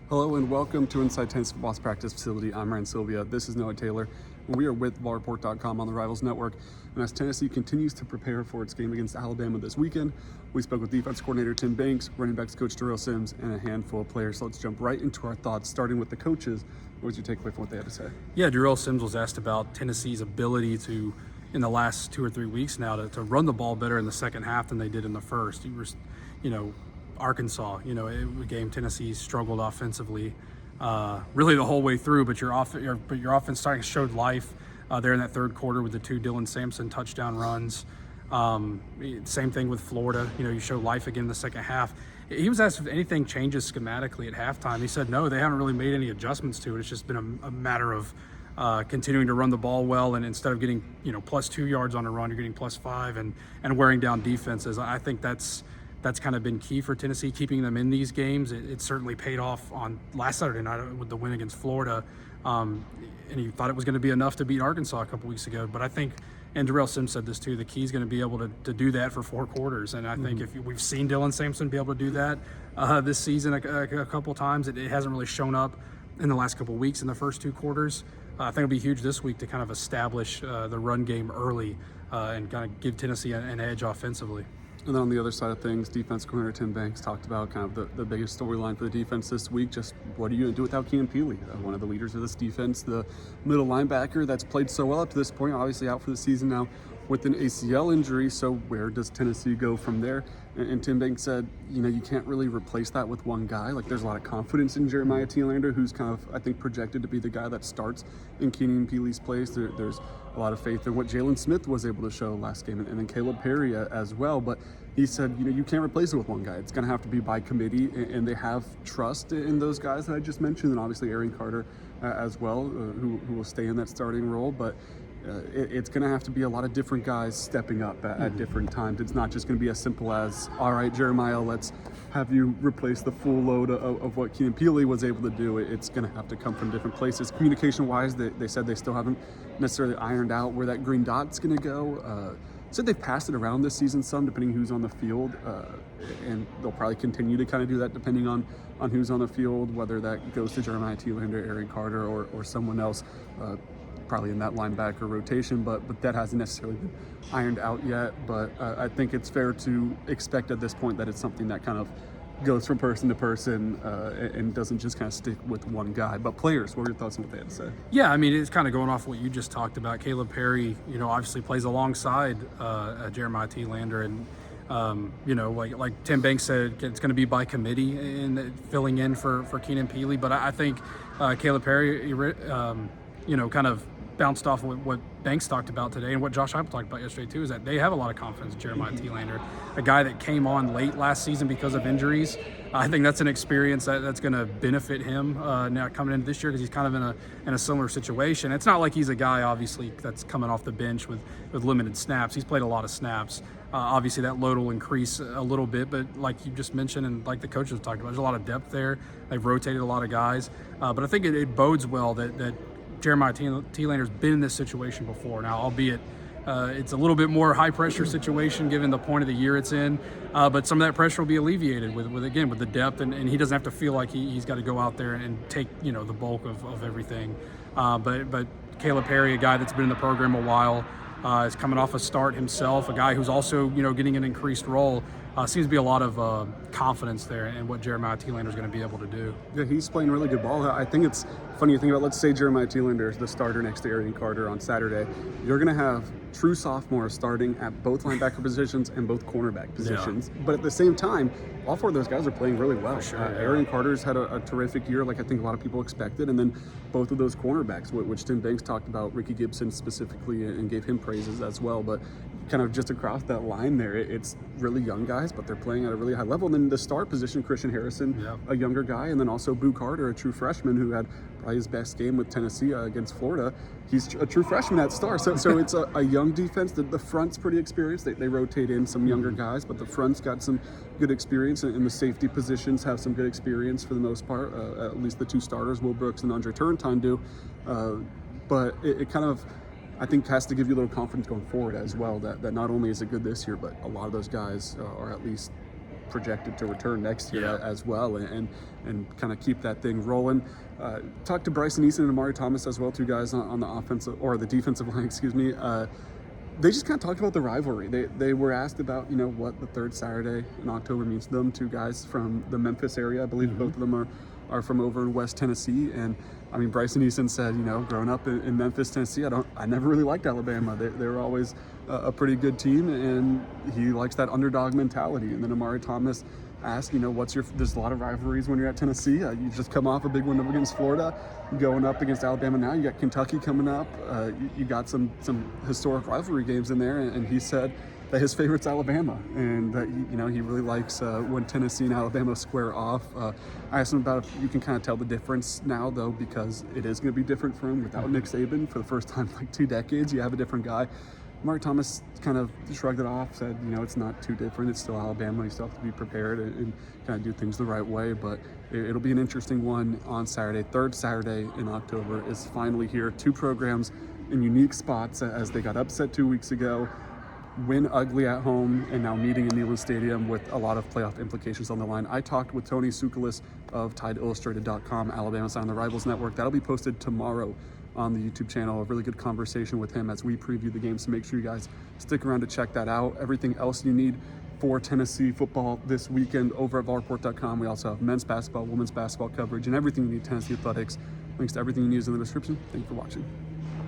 Hello and welcome to Inside Tennessee Football's practice facility. I'm Ryan Sylvia. This is Noah Taylor. And we are with VolReport.com on the Rivals Network. And as Tennessee continues to prepare for its game against Alabama this weekend, we spoke with defense coordinator Tim Banks, running backs coach Darrell Sims, and a handful of players. So let's jump right into our thoughts, starting with the coaches. What was your takeaway from what they had to say? Yeah, Darrell Sims was asked about Tennessee's ability to, in the last 2 or 3 weeks now, to run the ball better in the second half than they did in the first. Arkansas, a game Tennessee struggled offensively really the whole way through, but your offense showed life there in that third quarter with the 2 Dylan Sampson touchdown runs. Same thing with Florida. You showed life again in the second half. He was asked if anything changes schematically at halftime. He said no, they haven't really made any adjustments to it. It's just been a matter of continuing to run the ball well, and instead of getting plus 2 yards on a run, you're getting plus 5 and wearing down defenses. I think that's kind of been key for Tennessee, keeping them in these games. It certainly paid off on last Saturday night with the win against Florida. And he thought it was going to be enough to beat Arkansas a couple weeks ago. But I think, and Darrell Sims said this too, the key is going to be able to do that for 4 quarters. And I think if we've seen Dylan Sampson be able to do that this season a couple times, it hasn't really shown up in the last couple weeks in the first 2 quarters. I think it'll be huge this week to kind of establish the run game early and kind of give Tennessee an edge offensively. And then on the other side of things, defense coordinator Tim Banks talked about kind of the biggest storyline for the defense this week. Just what are you going to do without Keenan Peely, one of the leaders of this defense, the middle linebacker that's played so well up to this point, obviously out for the season now with an ACL injury. So where does Tennessee go from there? And Tim Banks said, you can't really replace that with one guy. Like, there's a lot of confidence in Jeremiah Thielander, who's kind of, I think, projected to be the guy that starts in Keenan Peely's place. There's a lot of faith in what Jalen Smith was able to show last game, and then Caleb Perry as well. But he said, you can't replace it with one guy. It's going to have to be by committee, and they have trust in those guys that I just mentioned, and obviously Aaron Carter as well, who will stay in that starting role. But it's going to have to be a lot of different guys stepping up at different times. It's not just going to be as simple as, all right, Jeremiah, let's have you replace the full load of what Keenan Peely was able to do. It's going to have to come from different places. Communication-wise, they said they still haven't necessarily ironed out where that green dot's going to go. Said they've passed it around this season some, depending who's on the field, and they'll probably continue to kind of do that depending on who's on the field, whether that goes to Jeremiah Thielander, Aaron Carter, or someone else. Probably in that linebacker rotation, but that hasn't necessarily been ironed out yet. But I think it's fair to expect at this point that it's something that kind of goes from person to person and doesn't just kind of stick with one guy. But players, what are your thoughts on what they had to say? Yeah, I mean, it's kind of going off what you just talked about. Caleb Perry, obviously plays alongside Jeremiah Thielander, and like Tim Banks said, it's going to be by committee in filling in for Keenan Peely. But I think Caleb Perry, kind of bounced off of what Banks talked about today and what Josh Heupel talked about yesterday too, is that they have a lot of confidence in Jeremiah Thielander, a guy that came on late last season because of injuries. I think that's an experience that's going to benefit him now coming into this year, because he's kind of in a similar situation. It's not like he's a guy, obviously, that's coming off the bench with limited snaps. He's played a lot of snaps. Obviously, that load will increase a little bit, but like you just mentioned and like the coaches have talked about, there's a lot of depth there. They've rotated a lot of guys. But I think it bodes well that Jeremiah Thielander's been in this situation before. Now, albeit it's a little bit more high-pressure situation given the point of the year it's in, but some of that pressure will be alleviated with the depth, and he doesn't have to feel like he's got to go out there and take the bulk of everything. But Caleb Perry, a guy that's been in the program a while, is coming off a start himself, a guy who's also getting an increased role. Seems to be a lot of confidence there in what Jeremiah Thielander is going to be able to do. Yeah, he's playing really good ball. I think it's funny to think about, let's say Jeremiah Thielander is the starter next to Aaron Carter on Saturday. You're going to have true sophomores starting at both linebacker positions and both cornerback positions. Yeah. But at the same time, all 4 of those guys are playing really well. Sure, Aaron Carter's had a terrific year, like I think a lot of people expected. And then both of those cornerbacks, which Tim Banks talked about, Ricky Gibson specifically, and gave him praises as well. But kind of just across that line there, it's really young guys, but they're playing at a really high level. And then the star position, Christian Harrison, a younger guy, and then also Boo Carter, a true freshman who had probably his best game with Tennessee against Florida. He's a true freshman at star. So it's a young defense. The front's pretty experienced. They rotate in some younger guys, but the front's got some good experience, and the safety positions have some good experience for the most part. At least the 2 starters, Will Brooks and Andre Turrentine, do. But it kind of, I think, has to give you a little confidence going forward as well, that not only is it good this year, but a lot of those guys are at least projected to return next year Yeah. as well, and kind of keep that thing rolling. Talked to Bryson Easton and Amari Thomas as well, two guys on the offensive or the defensive line, excuse me. They just kind of talked about the rivalry. They were asked about, you know, what the third Saturday in October means to them. Two guys from the Memphis area, I believe both of them are from over in West Tennessee. And I mean, Bryson Easton said, you know, growing up in Memphis, Tennessee, I never really liked Alabama. They were always a pretty good team, and he likes that underdog mentality. And then Amari Thomas asked, you know, there's a lot of rivalries when you're at Tennessee. You just come off a big win against Florida, going up against Alabama now. You got Kentucky coming up. You got some historic rivalry games in there, and he said that his favorite's Alabama, and that he really likes when Tennessee and Alabama square off. I asked him about if you can kind of tell the difference now, though, because it is going to be different for him without Nick Saban for the first time in like 2 decades. You have a different guy. Mark Thomas kind of shrugged it off, said, you know, it's not too different. It's still Alabama. You still have to be prepared and kind of do things the right way. But it'll be an interesting one on Saturday. Third Saturday in October is finally here. 2 programs in unique spots as they got upset 2 weeks ago, win ugly at home, and now meeting in Neyland Stadium with a lot of playoff implications on the line. I talked with Tony Tsoukalis of TideIllustrated.com, Alabama Side on the Rivals Network. That'll be posted tomorrow on the YouTube channel. A really good conversation with him as we preview the game, so make sure you guys stick around to check that out. Everything else you need for Tennessee football this weekend over at VolReport.com. We also have men's basketball, women's basketball coverage, and everything you need Tennessee athletics. Links to everything you need is in the description. Thank you for watching.